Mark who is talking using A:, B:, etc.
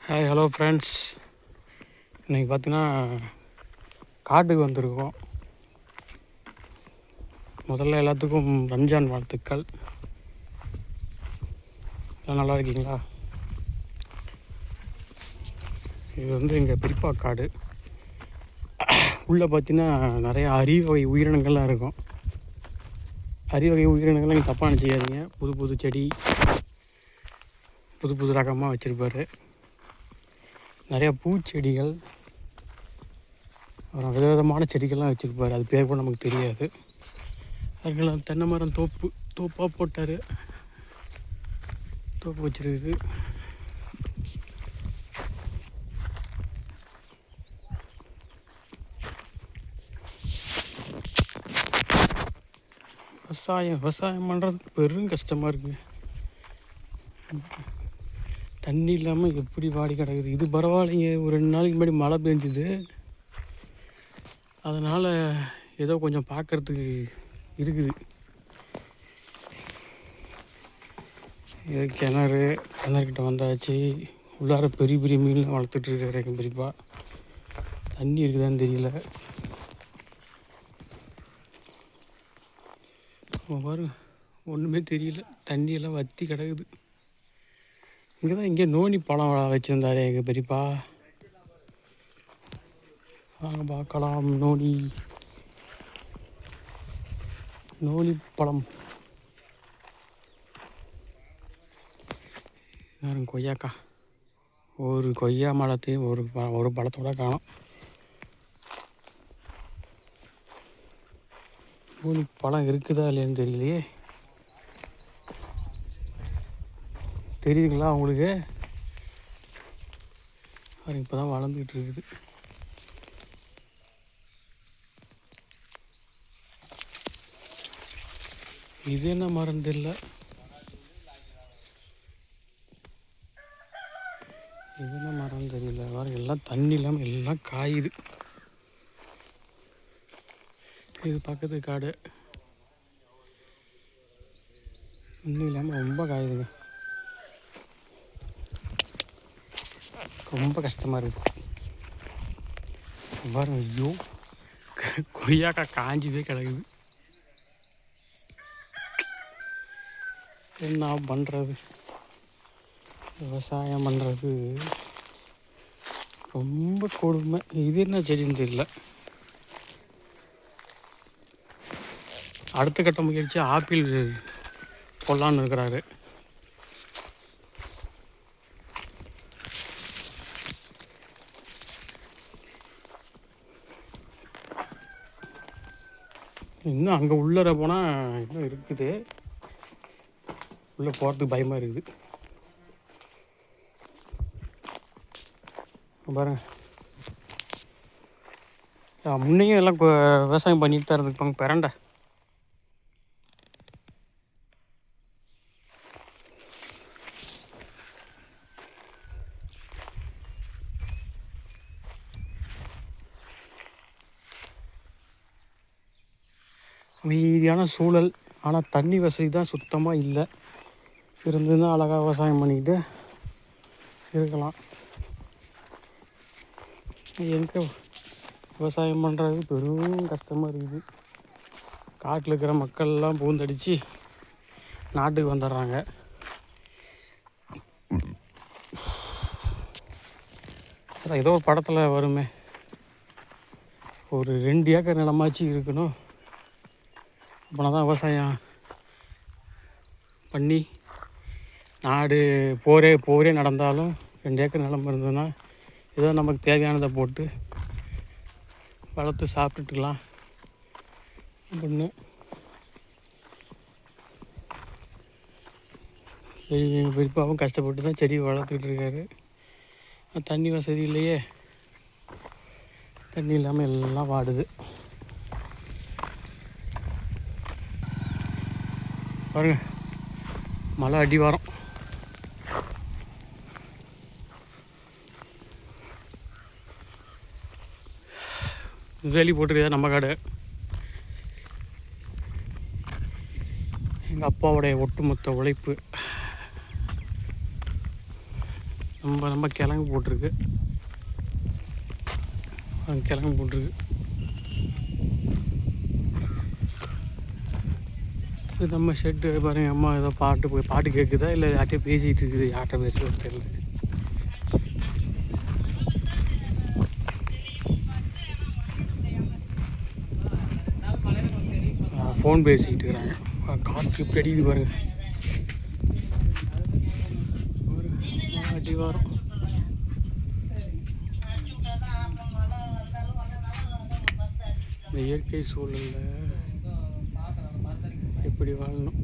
A: Hi hello friends. இன்றைக்கி பார்த்தீங்கன்னா காட்டுக்கு வந்திருக்கோம். முதல்ல எல்லாத்துக்கும் ரம்ஜான் வாழ்த்துக்கள். எல்லாம் நல்லா இருக்கீங்களா? இது வந்து எங்கள் பெரியப்பா காடு. உள்ளே பார்த்தீங்கன்னா நிறையா அரியவகை உயிரினங்கள்லாம் இருக்கும். அரியவகை உயிரினங்கள்லாம் நீங்கள் தப்பாக நினச்சிக்காதீங்க. புது புது செடி, புது புது ரகமாக வச்சுருப்பார். நிறையா பூச்செடிகள், அப்புறம் விதவிதமான செடிகள்லாம் வச்சுருப்பார். அது பேர் கூட நமக்கு தெரியாது. அதுக்கெல்லாம் தென்னை மரம் தோப்பாக போட்டார். தோப்பு வச்சுருக்குது. விவசாயம் பண்ணுறது பெரும் கஷ்டமாக இருக்குங்க. தண்ணி இல்லாமல் எப்படி வாடி கிடக்குது. இது பரவாயில்லைங்க, ஒரு 2 நாளைக்கு முன்னாடி மழை பெஞ்சுது. அதனால் ஏதோ கொஞ்சம் பார்க்குறதுக்கு இருக்குது. இது கிணறுக்கிட்ட வந்தாச்சு. உள்ளார பெரிய பெரிய மீன்லாம் வளர்த்துட்ருக்காரு எங்கள் பெரியப்பா. தண்ணி இருக்குதான்னு தெரியல. பாருங்க, ஒன்றுமே தெரியல. தண்ணியெல்லாம் வற்றி கிடக்குது. இங்கே நோனி பழம் வச்சுருந்தாரு எங்கள் பெரியப்பா. வாங்க பார்க்கலாம். நோனி பழம். வேறு கொய்யாக்கா. ஒரு கொய்யா மரத்தையும் ஒரு பழத்தோட காணும். நோனி பழம் இருக்குதா இல்லையான்னு தெரியலையே. தெரியுதுங்களா உங்களுக்கு? அது இப்போ தான் வளர்ந்துக்கிட்டு இருக்குது. இது என்ன மரம் தெரியல. இது என்ன மரம் தெரியல. வேறு எல்லாம் தண்ணி இல்லாமல் எல்லாம் காயுது. இது பக்கத்து காடு. தண்ணி இல்லாமல் ரொம்ப காயுதுங்க. ரொம்ப கஷ்டமாக இருக்குது. பாருங்க, ஐயோ, கொய்யாக்கா காஞ்சிவே கிடக்குது. என்ன பண்ணுறது? விவசாயம் பண்ணுறது ரொம்ப கொடுமை. இது என்ன செடின்னு தெரியல. அடுத்த கட்ட முயற்சி ஆப்பிள் போடலான்னு இருக்கிறாரு. இன்னும் அங்கே உள்ளர போனால் இன்னும் இருக்குது. உள்ளே போகிறதுக்கு பயமாக இருக்குது. பாருங்க, முன்னையும் எல்லாம் விவசாயம் பண்ணிட்டு தான் இருந்துருப்பாங்க. பிரண்டை அமைதியான சூழல். ஆனால் தண்ணி வசதி தான் சுத்தமாக இல்லை. இருந்துன்னா அழகாக விவசாயம் பண்ணிக்கிட்டு இருக்கலாம். எனக்கு விவசாயம் பண்ணுறது பெரும் கஷ்டமாக இருக்குது. காட்டில் இருக்கிற மக்கள்லாம் பூந்தடித்து நாட்டுக்கு வந்துடுறாங்க. அதான் ஏதோ ஒரு படத்தில் வருமே, ஒரு 2 ஏக்கர் நிலமாச்சு இருக்கணும், அப்படின்னா தான் விவசாயம் பண்ணி நாடு போரே நடந்தாலும் 2 ஏக்கர் நிலம் இருந்ததுன்னா ஏதோ நமக்கு தேவையானதை போட்டு வளர்த்து சாப்பிட்டுக்கலாம் அப்படின்னு. எங்கள் பெரியப்பாவும் கஷ்டப்பட்டு தான் செடி வளர்த்துக்கிட்டு இருக்காரு. தண்ணி வசதி இல்லையே. தண்ணி இல்லாமல் எல்லாம் வாடுது. பாருங்க, மழை அடிவாரம். வேலி போட்டிருக்கா நம்ம காடு. எங்கள் அப்பாவுடைய ஒட்டுமொத்த உழைப்பு. நம்ம கிழங்கு போட்டிருக்கு. கிழங்கு போட்டிருக்கு. இது நம்ம ஷெட்டு பாருங்கள். அம்மா ஏதோ பாட்டு கேட்குதா இல்லை யார்கிட்டயே பேசிகிட்டு இருக்குது. யார்கிட்ட பேசுகிறது தெரியல. ஃபோன் பேசிக்கிட்டு இருக்கிறாங்க. காற்று இப்படி அடிக்குது பாருங்கள். அடி வரும். இந்த இயற்கை சூழலில் எப்படி வாழணும்.